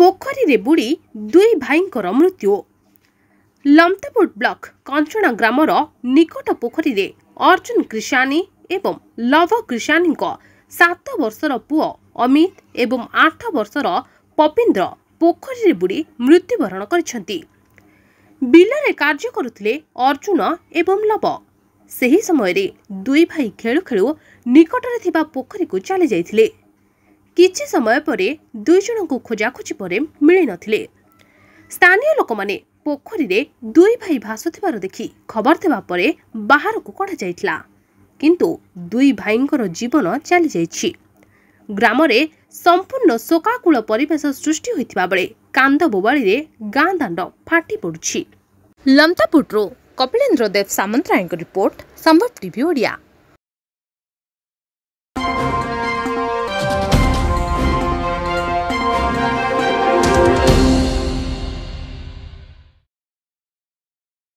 पोखरी रे बुड़ी दुई भाईंकर मृत्यु। लमतापुर ब्लॉक कंचना ग्रामर निकट पोखरी रे अर्जुन कृषानी एवं लव कृषानी 7 वर्षर पुओ अमित एवं 8 वर्षर पपीन्द्र पोखरी रे बुड़ी मृत्युवरण करिसेंती। बिलरे कार्य करुथिले अर्जुन एवं लव। सही समय रे दुई भाई खेलु खेलु निकटरे थिबा पोखरी को चली जाइथिले। किछि समय परे दुई जन को खोजाखोजी परे मिली नथिले। स्थानीय लोक माने पोखरी रे दुई भाई भासुथिबार देखि खबर देबा परे बाहर को कढा जाइथिला, किंतु दुई भाईंकर जीवन चली जाइछि। ग्राम रे संपूर्ण शोकाकुल परिवेश सृष्टि होइथिबा बेले कांद बोबाळी रे गां दांड फाटी पडुछि। लमतापुररो कपिलेन्द्र देव सामंतरायଙ୍କ रिपोर्ट संभव टीवी ओडिया।